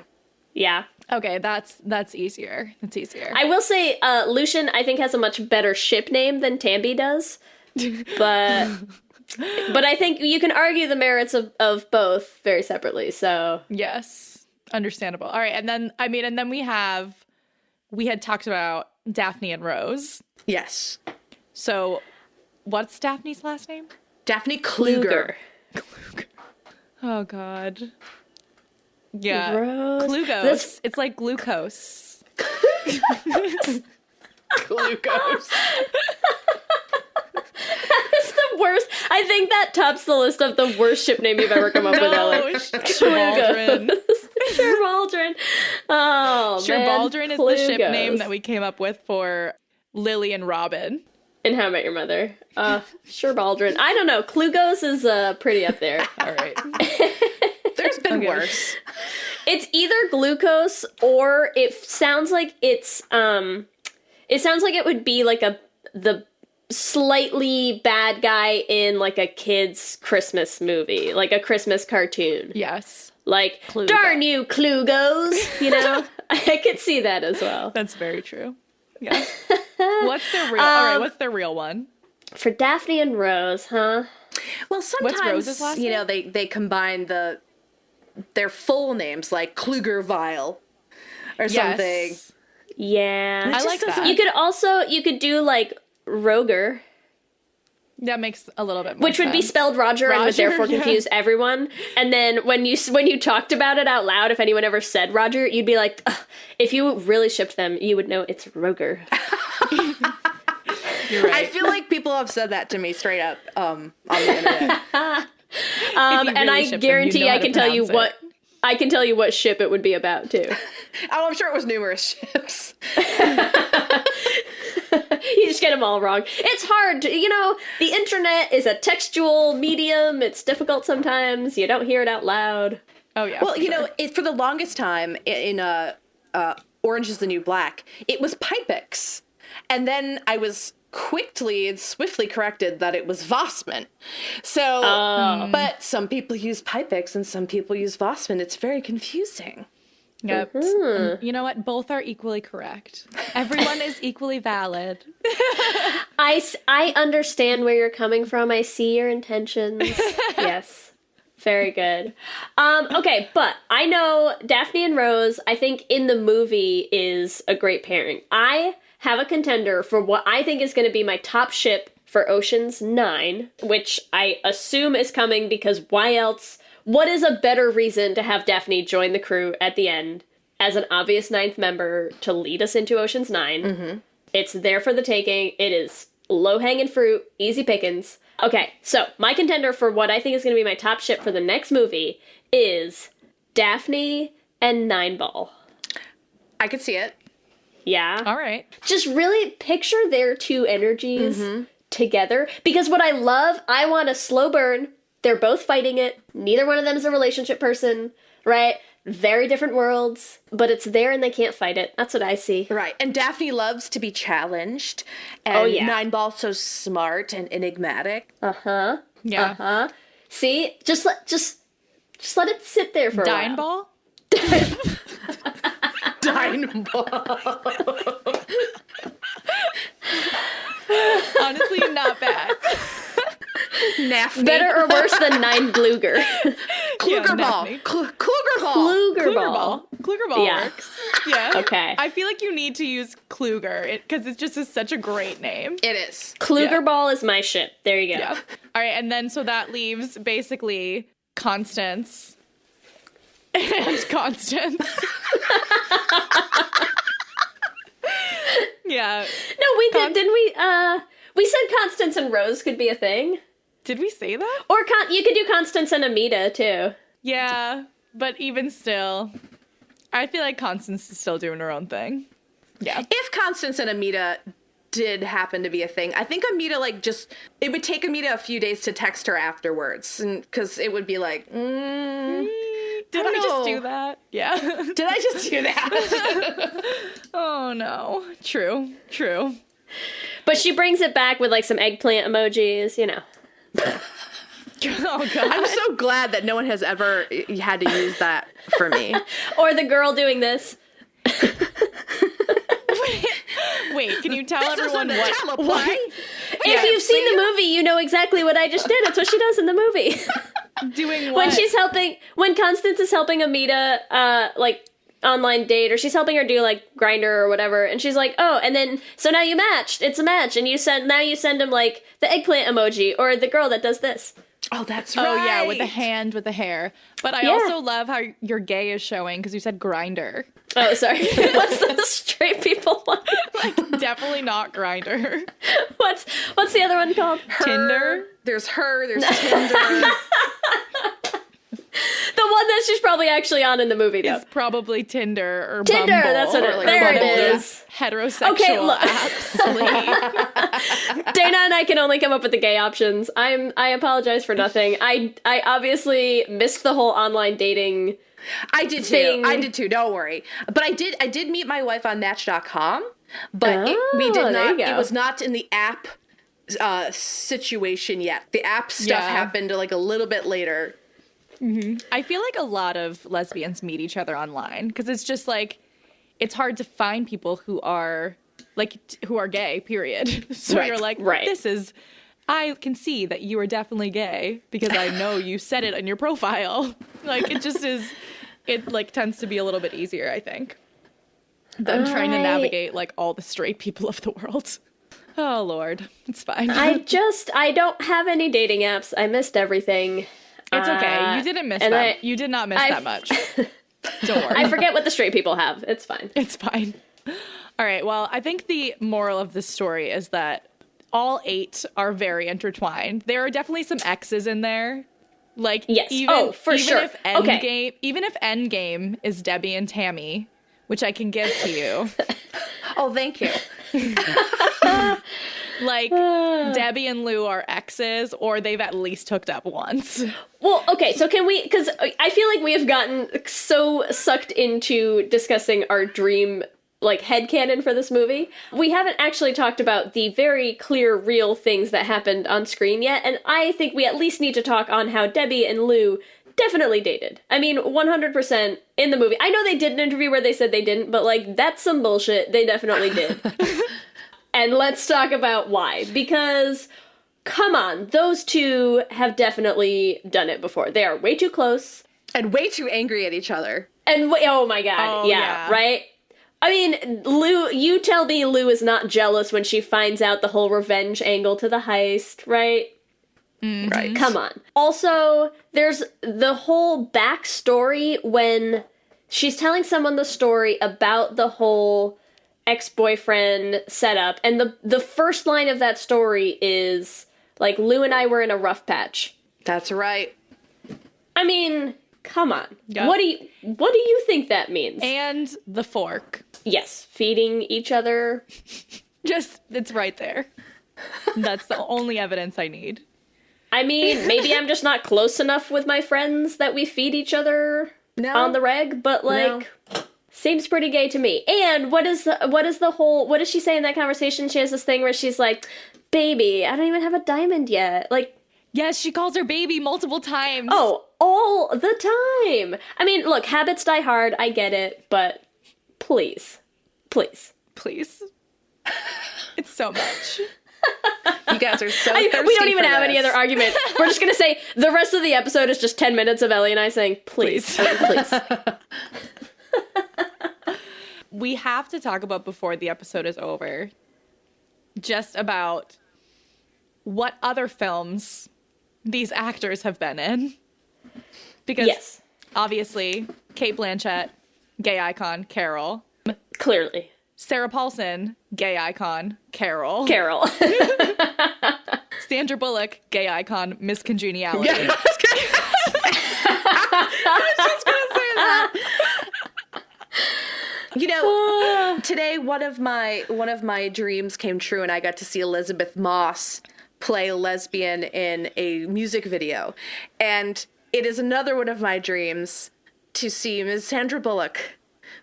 Yeah. Okay, that's easier. That's easier. I will say Lucian, I think, has a much better ship name than Tamby does. But I think you can argue the merits of both very separately, so. Yes. Understandable. All right, and then we had talked about Daphne and Rose. Yes. So, what's Daphne's last name? Daphne Kluger. Oh, God. Yeah. Rose. Glugose. It's like glucose. Glucose. That's the worst. I think that tops the list of the worst ship name you've ever come up with, Ellen. Sherbaldrin. Sherbaldrin. Oh, Sherbaldrin man. is the ship name that we came up with for Lily and Robin. In How I Met Your Mother. Sherbaldrin. I don't know. Klugos is pretty up there. All right. There's been worse. It's either glucose or it sounds like it would be like the slightly bad guy in like a kid's Christmas movie, like a Christmas cartoon. Yes. Like, Klugo. Darn you, Klugos, you know? I could see that as well. That's very true. Yeah. What's their real one? For Daphne and Rose, huh? Well, sometimes, what's Rose's last name? They combine their full names, like Kluger-Vile or something. Yeah. I like that. You could do like Roger. That makes a little bit more Which would be sense. spelled Roger and would therefore confuse everyone. And then when you talked about it out loud, if anyone ever said Roger, you'd be like, ugh, if you really shipped them, you would know it's Roger. You're right. I feel like people have said that to me straight up on the internet. And I guarantee I can tell you what ship it would be about too. Oh, I'm sure it was numerous ships. You just get them all wrong. It's hard to, the internet is a textual medium. It's difficult sometimes. You don't hear it out loud. Oh, yeah. Well, for the longest time in Orange is the New Black, it was Pipex. And then I was quickly and swiftly corrected that it was Vossman. So, but some people use Pipex and some people use Vossman. It's very confusing. Yep. You know what? Both are equally correct. Everyone is equally valid. I understand where you're coming from. I see your intentions. Yes. Very good. Okay, but I know Daphne and Rose, I think in the movie is a great pairing. I have a contender for what I think is going to be my top ship for Ocean's 9, which I assume is coming because why else? What is a better reason to have Daphne join the crew at the end as an obvious 9th member to lead us into Ocean's 9? Mm-hmm. It's there for the taking. It is low-hanging fruit, easy pickings. Okay, so my contender for what I think is going to be my top ship for the next movie is Daphne and Nineball. I could see it. Yeah. All right. Just really picture their two energies together. Because what I love, I want a slow burn. They're both fighting it. Neither one of them is a relationship person, right? Very different worlds, but it's there and they can't fight it. That's what I see. Right. And Daphne loves to be challenged. And Nineball's so smart and enigmatic. Uh-huh. Yeah. Uh-huh. See? Just let it sit there for a while. Dineball? Dineball. Honestly, not bad. Naffy. Better or worse than Nine Bluger? Klugerball. Klugerball. Klugerball. Klugerball works. Yeah. Okay. I feel like you need to use Kluger because it just is such a great name. It is. Klugerball is my ship. There you go. Yeah. All right, and then so that leaves basically Constance and Constance. Yeah. No, we did. Didn't we? We said Constance and Rose could be a thing. Did we say that? Or you could do Constance and Amita too. Yeah, but even still, I feel like Constance is still doing her own thing. Yeah. If Constance and Amita did happen to be a thing, I think Amita it would take Amita a few days to text her afterwards, because it would be like, did I just do that? Yeah. Did I just do that? Oh no. True. But she brings it back with like some eggplant emojis, you know. Oh god. I'm so glad that no one has ever had to use that for me. Or the girl doing this. Wait, can you tell everyone what? If you've seen the movie, you know exactly what I just did. It's what she does in the movie. Doing what? When Constance is helping Amita, online date, or she's helping her do like Grindr or whatever, and she's like, oh, and then so now you matched. It's a match, and you send him like the eggplant emoji or the girl that does this. Oh, that's right. Oh yeah, with the hand with the hair. But I also love how your gay is showing because you said Grindr. Oh, sorry. What's the straight people one? Like definitely not Grindr. What's the other one called? Tinder. There's Tinder. The one that she's probably actually on in the movie, though. It's probably Tinder or Tinder, Bumble. that's what there it is. Heterosexual apps. Dana and I can only come up with the gay options. I apologize for nothing. I obviously missed the whole online dating I did too. Don't worry. But I did meet my wife on Match.com, but it was not in the app situation yet. The app stuff happened like a little bit later. Mm-hmm. I feel like a lot of lesbians meet each other online because it's just like it's hard to find people who are gay, period. So you're like, I can see that you are definitely gay because I know you said it on your profile. Like it just is, it like tends to be a little bit easier, I think, than trying to navigate like all the straight people of the world. Oh Lord, it's fine. I don't have any dating apps. I missed everything. It's okay. You didn't miss that. You did not miss that much. Don't worry. I forget what the straight people have. It's fine. It's fine. All right. Well, I think the moral of this story is that all 8 are very intertwined. There are definitely some X's in there. Like, yes. Even sure. If even if Endgame is Debbie and Tammy, which I can give to you. Oh, thank you. Like, Debbie and Lou are exes, or they've at least hooked up once. Well, okay, so can we, because I feel like we have gotten so sucked into discussing our dream like headcanon for this movie. We haven't actually talked about the very clear, real things that happened on screen yet, and I think we at least need to talk on how Debbie and Lou definitely dated. I mean, 100% in the movie. I know they did an interview where they said they didn't, but like, that's some bullshit. They definitely did. And let's talk about why. Because, come on, those two have definitely done it before. They are way too close. And way too angry at each other. And, oh my god, yeah, right? I mean, Lou, you tell me Lou is not jealous when she finds out the whole revenge angle to the heist, right? Mm-hmm. Right. Come on. Also, there's the whole backstory when she's telling someone the story about the whole ex-boyfriend setup, and the first line of that story is, like, Lou and I were in a rough patch. That's right. I mean, come on. Yep. What do you think that means? And the fork. Yes, feeding each other. Just, it's right there. That's the only evidence I need. I mean, maybe I'm just not close enough with my friends that we feed each other on the reg, but like, seems pretty gay to me. And what does she say in that conversation? She has this thing where she's like, baby, I don't even have a diamond yet. Like, yes, she calls her baby multiple times. Oh, all the time. I mean, look, habits die hard. I get it, but please. It's so much. You guys are so thirsty we don't even for have any this. other argument. We're just going to say the rest of the episode is just 10 minutes of Ellie and I saying, please. Please. We have to talk about, before the episode is over, just about what other films these actors have been in. Because obviously, Cate Blanchett, gay icon, Carol. Clearly. Sarah Paulson, gay icon, Carol. Sandra Bullock, gay icon, Miss Congeniality. Yeah, I was just gonna say that. You know, today one of my dreams came true, and I got to see Elizabeth Moss play a lesbian in a music video. And it is another one of my dreams to see Ms. Sandra Bullock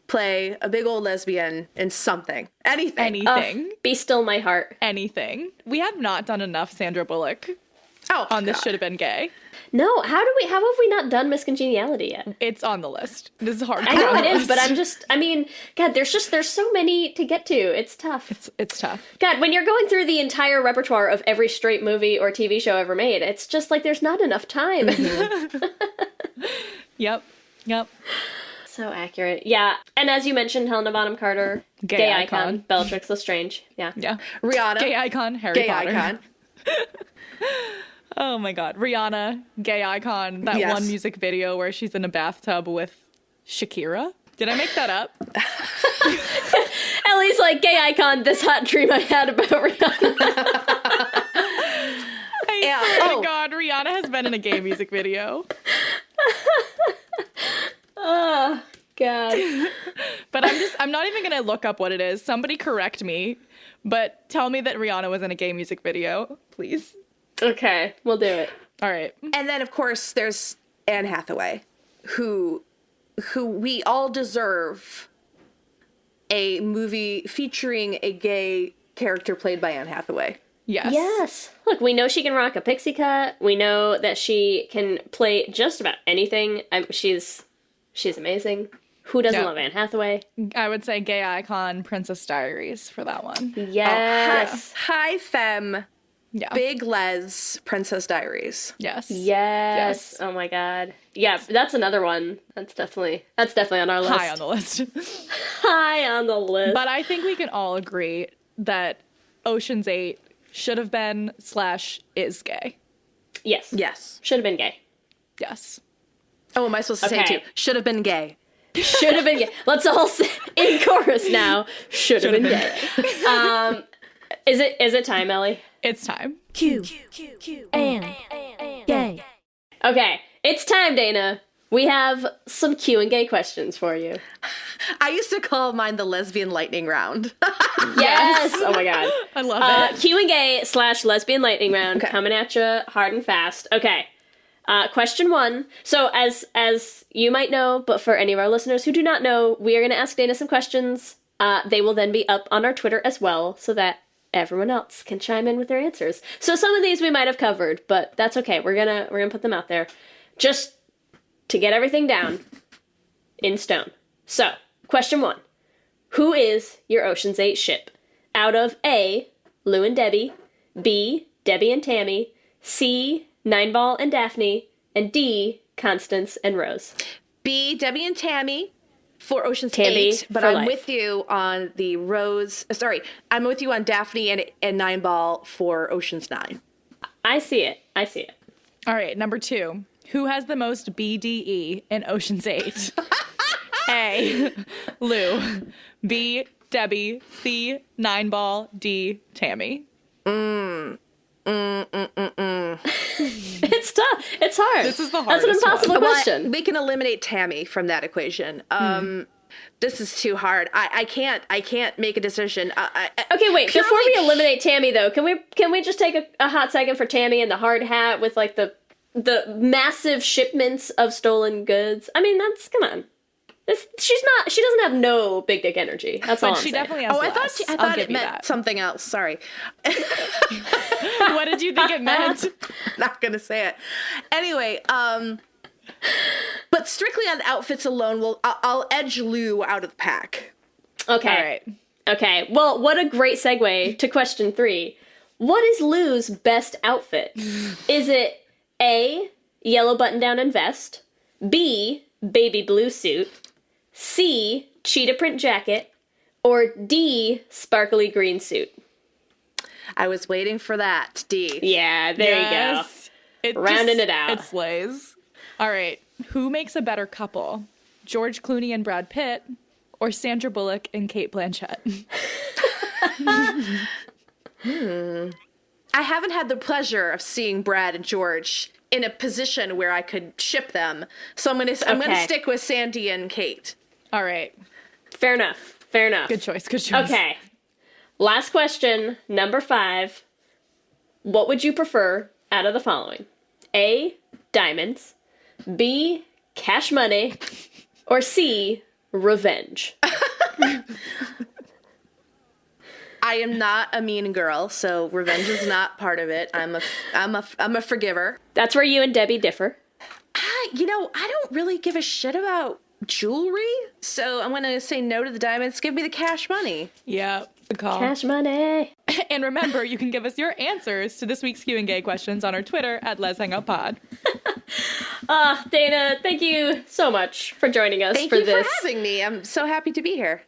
play a big old lesbian in something. Anything. Be Still My Heart. Anything. We have not done enough Sandra Bullock on This Should Have Been Gay. No, how have we not done Miss Congeniality yet? It's on the list. This is hard. I know it is, but God, there's so many to get to. It's tough. It's tough. God, when you're going through the entire repertoire of every straight movie or TV show ever made, it's just like there's not enough time. Mm-hmm. Yep. So accurate. Yeah. And as you mentioned, Helena Bonham Carter, gay icon. Bellatrix Lestrange. Yeah. Rihanna, gay icon, Harry Potter. Icon. Oh my god. Rihanna, gay icon. That one music video where she's in a bathtub with Shakira. Did I make that up? Ellie's like, gay icon, this hot dream I had about Rihanna. I swear to God, Rihanna has been in a gay music video. Oh, God. But I'm not even gonna look up what it is. Somebody correct me, but tell me that Rihanna was in a gay music video, please. Okay, we'll do it. All right. And then, of course, there's Anne Hathaway, who we all deserve a movie featuring a gay character played by Anne Hathaway. Yes. Look, we know she can rock a pixie cut. We know that she can play just about anything. She's amazing. Who doesn't love Anne Hathaway? I would say gay icon, Princess Diaries for that one. Yes. High femme. Yeah. Big Les, Princess Diaries. Yes. Oh my god. Yeah, that's another one. That's definitely on our list. High on the list. High on the list. But I think we can all agree that Ocean's 8 should have been / is gay. Yes. Should have been gay. Yes. Oh, am I supposed to say too? Should have been gay. Should have been gay. Let's all say in chorus now. Should have been gay. Is it time, Ellie? It's time. Q and gay. Okay, it's time, Dana. We have some Q and gay questions for you. I used to call mine the lesbian lightning round. Yes. Oh my god. I love it. Q and gay / lesbian lightning round coming at you hard and fast. Okay. Question 1. So as you might know, but for any of our listeners who do not know, we are going to ask Dana some questions They will then be up on our Twitter as well, so that everyone else can chime in with their answers. So some of these we might have covered, but that's okay. We're gonna put them out there, just to get everything down in stone. So, question 1. Who is your Ocean's 8 ship? Out of A, Lou and Debbie, B, Debbie and Tammy, C, Nineball and Daphne, and D, Constance and Rose. B, Debbie and Tammy for Ocean's Tammy 8, but for I'm life. with you on the Rose. Sorry, I'm with you on Daphne and Nineball for Ocean's 9. I see it. All right, number 2. Who has the most BDE in Ocean's 8? A, Lou. B, Debbie. C, Nineball. D, Tammy. It's tough. It's hard. This is the That's an hardest impossible one. question. We can eliminate Tammy from that equation. This is too hard. I can't make a decision. Okay, wait. Purely- Before we eliminate Tammy, though, can we just take a hot second for Tammy and the hard hat with like the massive shipments of stolen goods? I mean, come on. She doesn't have no big dick energy. That's all I'm She saying. definitely has I less. thought I'll it give you meant that. something else. Sorry. What did you think it meant? Not gonna say it. Anyway, but strictly on outfits alone, I'll edge Lou out of the pack. Okay. All right. Okay. Well, what a great segue to question 3. What is Lou's best outfit? Is it A, yellow button-down and vest, B, baby blue suit, C, cheetah print jacket, or D, sparkly green suit? I was waiting for that. D. Yeah, there you go. Rounding it out. It slays. All right. Who makes a better couple? George Clooney and Brad Pitt, or Sandra Bullock and Cate Blanchett? I haven't had the pleasure of seeing Brad and George in a position where I could ship them, so I'm gonna stick with Sandy and Kate. All right. Fair enough. Good choice. Okay. Last question, number 5. What would you prefer out of the following? A, diamonds, B, cash money, or C, revenge? I am not a mean girl, so revenge is not part of it. I'm a forgiver. That's where you and Debbie differ. I don't really give a shit about jewelry, so I'm gonna say no to the diamonds. Give me the cash money. Yeah, good call. Cash money. And remember, you can give us your answers to this week's Q&A questions on our Twitter at Let's Hang Out Pod. Dana, thank you so much for joining us Thank for you this. for having me. I'm so happy to be here.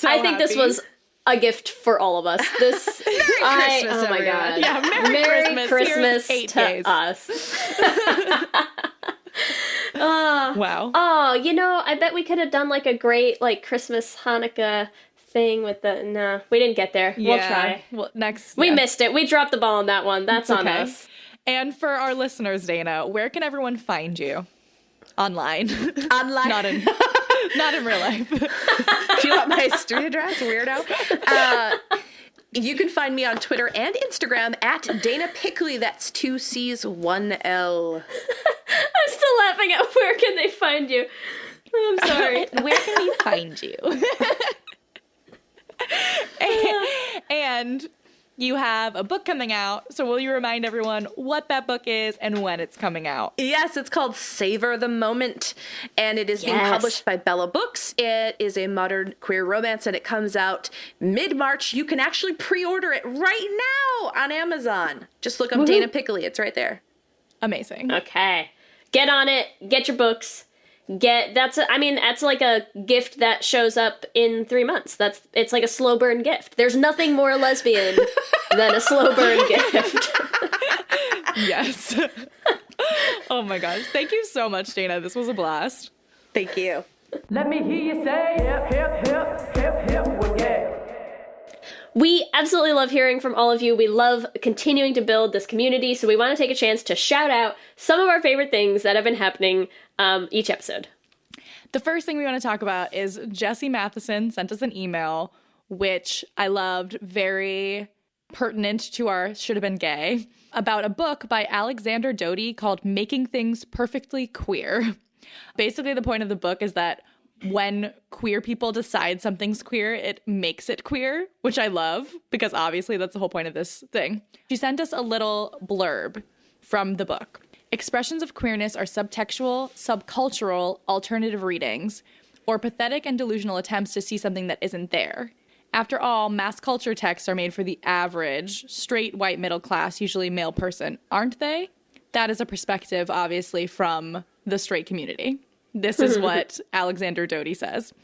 I think this was a gift for all of us. This Merry Christmas, oh my everyone. god. Yeah, Merry Christmas. Here's 8 to days. us. Wow. Oh, I bet we could have done like a great like Christmas Hanukkah thing with we didn't get there. We'll try. Well, next. We yeah. missed it. We dropped the ball on that one. That's on okay. us. And for our listeners, Dana, where can everyone find you? Online. Online. Not in real life. Do you want my street address, weirdo? You can find me on Twitter and Instagram at Dana Piccoli. That's 2 C's, 1 L. I'm still laughing at where can they find you. I'm sorry. Where can we find you? And you have a book coming out, so will you remind everyone what that book is and when it's coming out? Yes, it's called Savor the Moment, and it is being published by Bella Books. It is a modern queer romance, and it comes out mid-March. You can actually pre-order it right now on Amazon. Just look up Dana Piccoli. It's right there. Amazing. Okay. Get on it. Get your books. That's like a gift that shows up in 3 months. It's like a slow burn gift. There's nothing more lesbian than a slow burn gift. Yes. Oh my gosh. Thank you so much, Dana. This was a blast. Thank you. Let me hear you say hip, hip, hip, hip, hip, well, yeah. We absolutely love hearing from all of you. We love continuing to build this community, so we want to take a chance to shout out some of our favorite things that have been happening each episode. The first thing we want to talk about is Jesse Matheson sent us an email, which I loved, very pertinent to our Should Have Been Gay, about a book by Alexander Doty called Making Things Perfectly Queer. Basically, the point of the book is that when queer people decide something's queer, it makes it queer, which I love because obviously that's the whole point of this thing. She sent us a little blurb from the book. Expressions of queerness are subtextual, subcultural, alternative readings, or pathetic and delusional attempts to see something that isn't there. After all, mass culture texts are made for the average, straight, white, middle class, usually male person, aren't they? That is a perspective, obviously, from the straight community. This is what Alexander Doty says.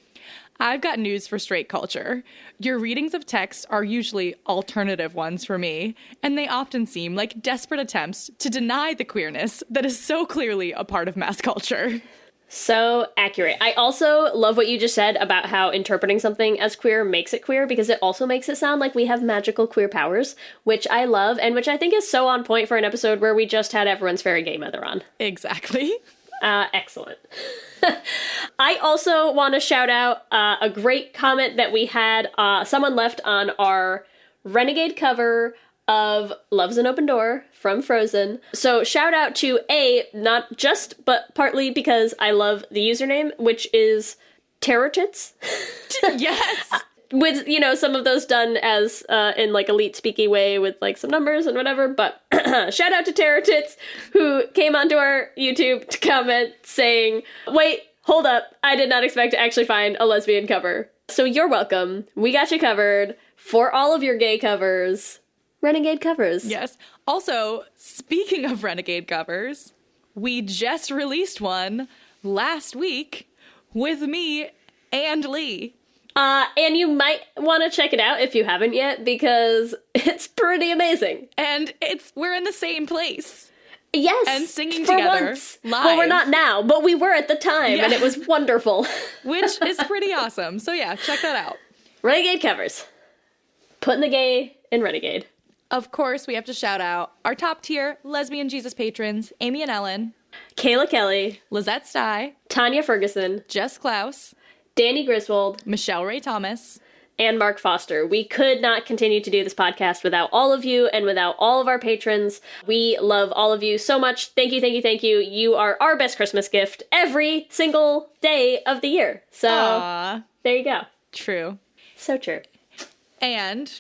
I've got news for straight culture. Your readings of text are usually alternative ones for me, and they often seem like desperate attempts to deny the queerness that is so clearly a part of mass culture. So accurate. I also love what you just said about how interpreting something as queer makes it queer, because it also makes it sound like we have magical queer powers, which I love, and which I think is so on point for an episode where we just had everyone's fairy gay mother on. Exactly. Excellent. I also want to shout out a great comment that we had. Someone left on our Renegade cover of Love's an Open Door from Frozen. So shout out to not just, but partly because I love the username, which is Terror Tits. Yes. With, some of those done as in like elite speaky way with like some numbers and whatever. But shout out to Terror Tits, who came onto our YouTube to comment saying, wait, hold up. I did not expect to actually find a lesbian cover. So you're welcome. We got you covered for all of your gay covers. Renegade covers. Yes. Also, speaking of Renegade covers, we just released one last week with me and Lee. And you might want to check it out if you haven't yet, because it's pretty amazing. And we're in the same place. Yes. And singing for together once. live. Well, we're not now, but we were at the time, and it was wonderful. Which is pretty awesome. So yeah, check that out. Renegade covers. Putting the gay in Renegade. Of course, we have to shout out our top tier lesbian Jesus patrons, Amy and Ellen, Kayla Kelly, Lizette Stye, Tanya Ferguson, Jess Klaus, Danny Griswold, Michelle Ray Thomas, and Mark Foster. We could not continue to do this podcast without all of you and without all of our patrons. We love all of you so much. Thank you, thank you, thank you. You are our best Christmas gift every single day of the year. So there you go. True. So true. And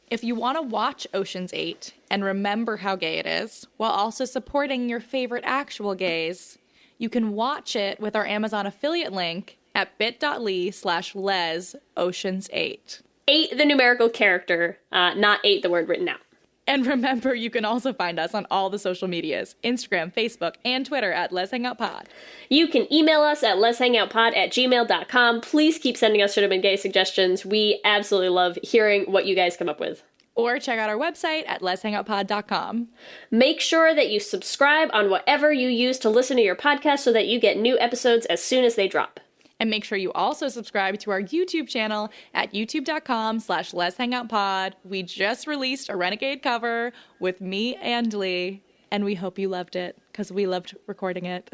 if you want to watch Ocean's 8 and remember how gay it is, while also supporting your favorite actual gays, you can watch it with our Amazon affiliate link at bit.ly/lesoceans8. 8, the numerical character, not 8, the word written out. And remember, you can also find us on all the social medias, Instagram, Facebook, and Twitter at Let's Hang Out Pod. You can email us at letshangoutpod@gmail.com. Please keep sending us Should Have Been Gay suggestions. We absolutely love hearing what you guys come up with. Or check out our website at letshangoutpod.com. Make sure that you subscribe on whatever you use to listen to your podcast so that you get new episodes as soon as they drop. And make sure you also subscribe to our YouTube channel at youtube.com/letshangoutpod. We just released a Renegade cover with me and Lee, and we hope you loved it, because we loved recording it.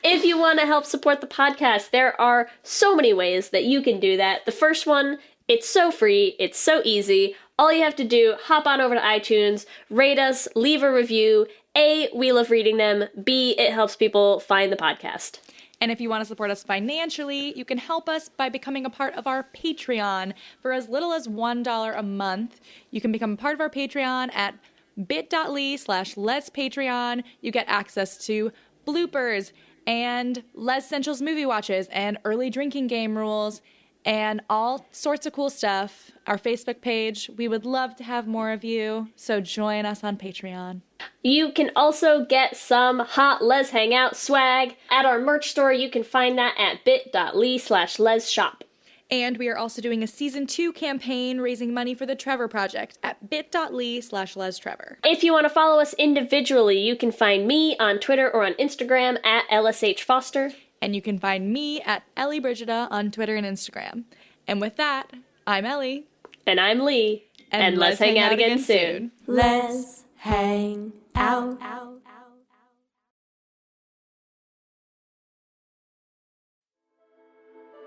If you want to help support the podcast, there are so many ways that you can do that. The first one, it's so free, it's so easy. All you have to do, hop on over to iTunes, rate us, leave a review. A, we love reading them. B, it helps people find the podcast. And if you want to support us financially, you can help us by becoming a part of our Patreon for as little as $1 a month. You can become a part of our Patreon at bit.ly/letspatreon. You get access to bloopers and Les Essentials movie watches and early drinking game rules and all sorts of cool stuff. Our Facebook page, we would love to have more of you, so join us on Patreon. You can also get some hot Les Hangout swag at our merch store. You can find that at bit.ly/lesshop. And we are also doing a season 2 campaign raising money for the Trevor Project at bit.ly/lestrevor. If you want to follow us individually, you can find me on Twitter or on Instagram at LSHFoster. And you can find me at Ellie Brigida on Twitter and Instagram. And with that, I'm Ellie. And I'm Lee. And let's hang out again soon. Let's hang out.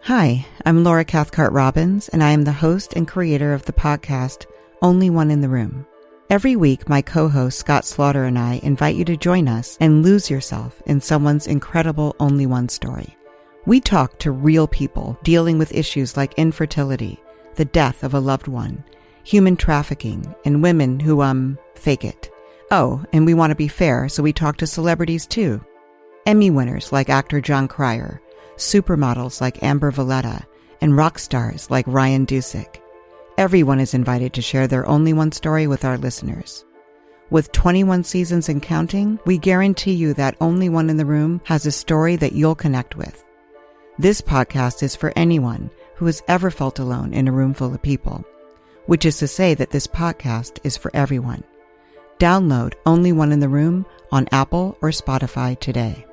Hi, I'm Laura Cathcart Robbins, and I am the host and creator of the podcast Only One in the Room. Every week, my co-host Scott Slaughter and I invite you to join us and lose yourself in someone's incredible only one story. We talk to real people dealing with issues like infertility, the death of a loved one, human trafficking, and women who, fake it. Oh, and we want to be fair, so we talk to celebrities too. Emmy winners like actor John Cryer, supermodels like Amber Valletta, and rock stars like Ryan Dusick. Everyone is invited to share their Only One story with our listeners. With 21 seasons and counting, we guarantee you that Only One in the Room has a story that you'll connect with. This podcast is for anyone who has ever felt alone in a room full of people, which is to say that this podcast is for everyone. Download Only One in the Room on Apple or Spotify today.